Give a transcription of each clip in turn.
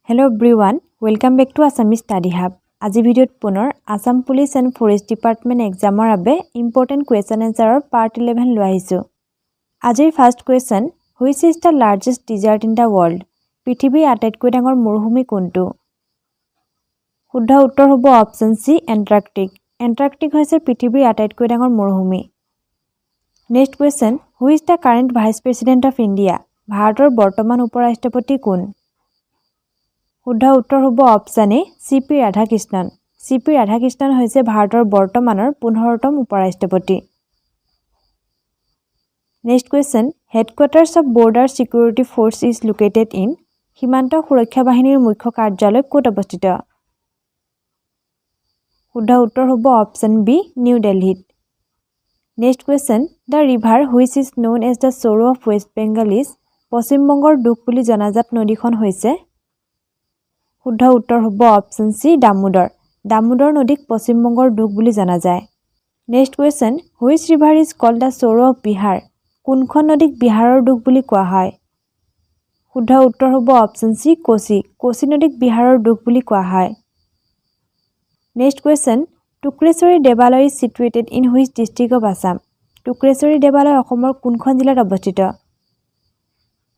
Hello everyone, welcome back to Assamese Study Hub. আজি ভিডিঅ'ত পুনৰ Assam police and forest department এক্সামৰ বাবে ইম্পৰ্টেণ্ট কুৱেশ্যন এনসাৰৰ পাৰ্ট 11 লৈ আহিছোঁ। আজিৰ first question, which is the largest desert in the world? পৃথিৱীৰ আটাইতকৈ ডাঙৰ মৰুভূমি কোনটো? শুদ্ধ উত্তৰ হ'ব অপশ্যন চি এণ্টাৰ্কটিক। এণ্টাৰ্কটিক হৈছে পৃথিৱীৰ আটাইতকৈ ডাঙৰ মৰুভূমি। Next question, who is the current vice president of India? ভাৰতৰ বৰ্তমান উপ-ৰাষ্ট্ৰপতি কোন? শুদ্ধ উত্তৰ হ'ব অপশ্যন এ চি.পি. ৰাধাকৃষ্ণন। চি.পি. ৰাধাকৃষ্ণন হৈছে ভাৰতৰ বৰ্তমানৰ 15তম উপ-ৰাষ্ট্ৰপতি। Next question, headquarters of border security force is located in? সীমান্ত সুৰক্ষা বাহিনীৰ মুখ্য কাৰ্যালয় ক'ত অৱস্থিত? শুদ্ধ উত্তৰ হ'ব অপশ্যন বি নিউ দিল্লীত। Next question, the river which is known as the sorrow of West Bengal is? পশ্চিমবংগৰ দুখ বুলি জনাজাত নদীখন হৈছে? শুদ্ধ উত্তৰ হ'ব অপশ্যন চি দামোদৰ। দামোদৰ নদীক পশ্চিমবংগৰ দুখ বুলি জনা যায়। Next question, which river is called the sorrow of Bihar? কোনখন নদীক বিহাৰৰ দুখ বুলি কোৱা হয়? শুদ্ধ উত্তৰ হ'ব অপশ্যন চি কোচি। কোচি নদীক বিহাৰৰ দুখ বুলি কোৱা হয়। Next question, Tukreswari Devalaya is situated in which district of Assam? Tukreswari Devalaya অসমৰ কোনখন জিলাত অৱস্থিত?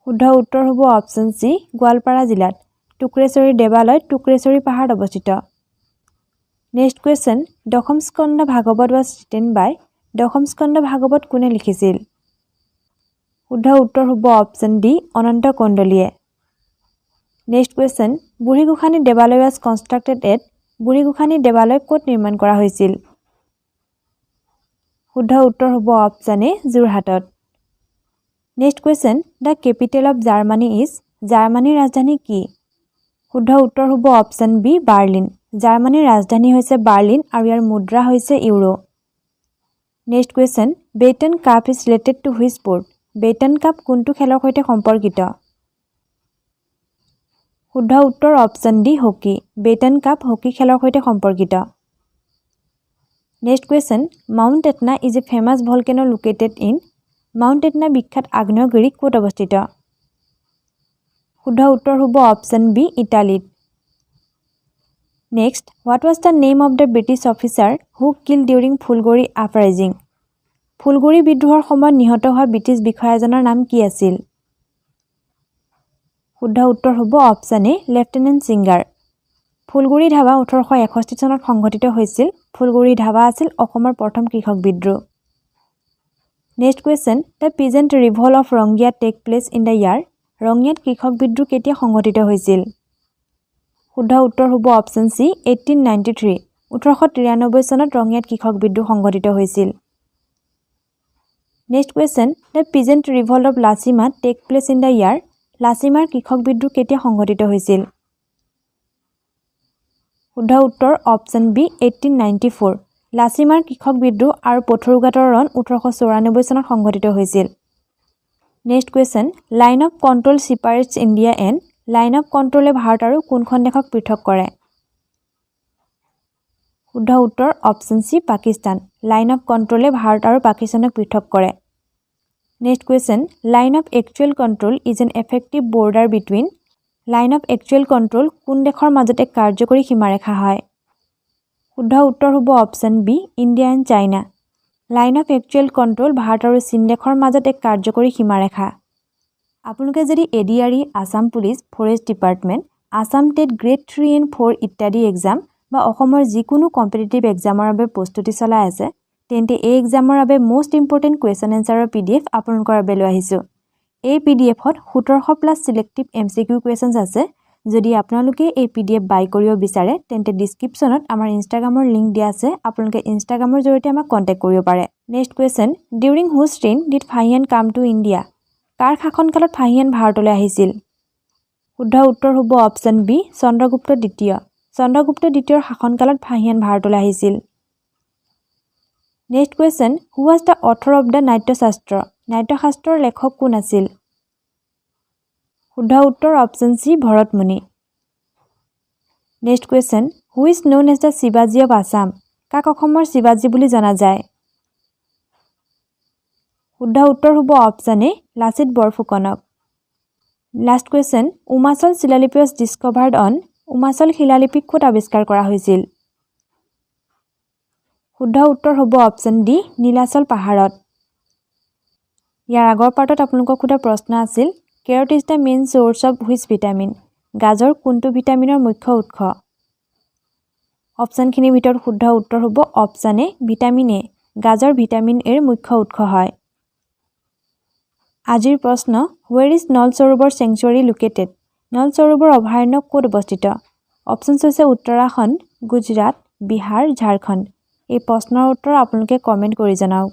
শুদ্ধ উত্তৰ হ'ব অপশ্যন চি গোৱালপাৰা জিলাত। টুক্ৰেশ্বৰী দেৱালয় টুক্ৰেশ্বৰী পাহাৰত অৱস্থিত। নেক্সট কুৱেশ্যন, দশম স্কন্দ ভাগৱত ৱাজ ৰিটেন বাই? দশম স্কন্দ ভাগৱত কোনে লিখিছিল? শুদ্ধ উত্তৰ হ'ব অপশ্যন ডি অনন্ত কণ্ডলীয়ে। নেক্সট কুৱেশ্যন, বুঢ়ীগোসানী দেৱালয় ৱাজ কনষ্ট্ৰাক্টেড এট? বুঢ়ীগোসানী দেৱালয় ক'ত নিৰ্মাণ কৰা হৈছিল? শুদ্ধ উত্তৰ হ'ব অপশ্যন এ যোৰহাটত। Next question, the capital of Germany is? জাৰ্মানীৰ ৰাজধানী কি? শুদ্ধ উত্তৰ হ'ব অপশ্যন বি বাৰ্লিন। জাৰ্মানীৰ ৰাজধানী হৈছে বাৰ্লিন আৰু ইয়াৰ মুদ্ৰা হৈছে euro. Next question, Beighton cup is related to which sport? Beighton cup কোনটো খেলৰ সৈতে সম্পৰ্কিত? শুদ্ধ উত্তৰ option D hockey. Beighton cup hockey খেলৰ সৈতে সম্পৰ্কিত। Next question, mount Etna is a famous volcano located in? Mount Etna বিখ্যাত আগ্নেয়গিৰি ক'ত অৱস্থিত? শুদ্ধ উত্তৰ হ'ব অপশ্যন বি ইটালীত। Next, what was the name of the British officer who killed during Phulaguri uprising? Phulaguri বিদ্ৰোহৰ সময়ত নিহত হোৱা ব্ৰিটিছ বিষয়াজনৰ নাম কি আছিল? শুদ্ধ উত্তৰ হ'ব option A lieutenant Singer. Phulaguri Dhawa 1861 চনত সংঘটিত হৈছিল। ফুলগৰি ধাৱা আছিল অসমৰ প্ৰথম কৃষক বিদ্ৰোহ। Next question, the peasant revolt of Rangia take place in the year? ৰঙিয়াত কৃষক বিদ্ৰোহ কেতিয়া সংঘটিত হৈছিল? শুদ্ধ উত্তৰ হ'ব অপশ্যন চি 1893। 1893 চনত ৰঙিয়াত কৃষক বিদ্ৰোহ সংঘটিত হৈছিল। Next question, the peasant revolt of Lachima take place in the year? লাচিমাৰ কৃষক বিদ্ৰোহ কেতিয়া সংঘটিত হৈছিল? শুদ্ধ উত্তৰ অপশ্যন বি 1894। লাচিমাৰ কৃষক বিদ্ৰোহ আৰু পথৰুঘাটৰ ৰণ 1894 চনত সংঘটিত হৈছিল। Next question, line of control separates India and? Line of কণ্ট্ৰলে ভাৰত আৰু কোনখন দেশক পৃথক কৰে? শুদ্ধ উত্তৰ option C Pakistan. Line of কণ্ট্ৰলে ভাৰত আৰু পাকিস্তানক পৃথক কৰে। Next question, line of actual control is an effective border between? Line of actual control কোন দেশৰ মাজত এক কাৰ্যকৰী সীমাৰেখা হয়? শুদ্ধ উত্তৰ হ'ব option B India and China. Line of actual control Bharat আৰু চীন দেশৰ মাজত এক কাৰ্যকৰী সীমাৰেখা। আপোনালোকে যদি ADRE, Assam police, forest department, Assam TET grade 3 and 4 ইত্যাদি এক্সাম বা অসমৰ যিকোনো কম্পিটিটিভ এক্সামৰ বাবে প্ৰস্তুতি চলাই আছে, তেন্তে এই এক্সামৰ বাবে মষ্ট ইম্পৰ্টেণ্ট কুৱেশ্যন এনচাৰৰ PDF আপোনালোকৰ বাবে লৈ আহিছোঁ। এই PDFত 1700+ চিলেক্টিভ MCQ কুৱেশ্যনছ আছে। যদি আপোনালোকে এই PDF বাই কৰিব বিচাৰে, তেন্তে ডিছক্ৰিপশ্যনত আমাৰ ইনষ্টাগ্ৰামৰ লিংক দিয়া আছে। আপোনালোকে ইনষ্টাগ্ৰামৰ জৰিয়তে আমাক কণ্টেক্ট কৰিব পাৰে। Next question, during whose reign did Fahien come to India? কাৰ শাসনকালত ফাহিয়ান ভাৰতলৈ আহিছিল? শুদ্ধ উত্তৰ হ'ব অপশ্যন বি চন্দ্ৰগুপ্ত দ্বিতীয়। চন্দ্ৰগুপ্ত দ্বিতীয়ৰ শাসনকালত ফাহিয়ান ভাৰতলৈ আহিছিল। Next question, who was the author of the Natyashastra? নাট্যশাস্ত্ৰৰ লেখক কোন আছিল? শুদ্ধ উত্তৰ option C Bharatmuni. Next question, who is known as the শিৱাজী অফ আছাম? কাক অসমৰ শিৱাজী বুলি জনা যায়? শুদ্ধ উত্তৰ হ'ব অপশ্যন এ লাচিত বৰফুকনক। লাষ্ট কুৱেশ্যন উমাচল শিলালিপি was discovered on উমাচল শিলালিপি ক'ত আৱিষ্কাৰ কৰা হৈছিল শুদ্ধ উত্তৰ হ'ব অপচন ডি নীলাচল পাহাৰত ইয়াৰ আগৰ পাৰ্টত আপোনালোকক সোধা প্ৰশ্ন আছিল carrot is the main source of which vitamin গাজৰ কোনটো ভিটামিনৰ মুখ্য উৎস অপচনখিনিৰ ভিতৰত শুদ্ধ উত্তৰ হ'ব অপচন এ ভিটামিন এ গাজৰ ভিটামিন এৰ মুখ্য উৎস হয় আজিৰ প্ৰশ্ন where is নল সৰোবৰ sanctuary located নল সৰোবৰ অভয়াৰণ্য ক'ত অৱস্থিত অপচনছ হৈছে উত্তৰাখণ্ড গুজৰাট বিহাৰ ঝাৰখণ্ড এই প্ৰশ্নৰ উত্তৰ আপোনালোকে কমেন্ট কৰি জনাওক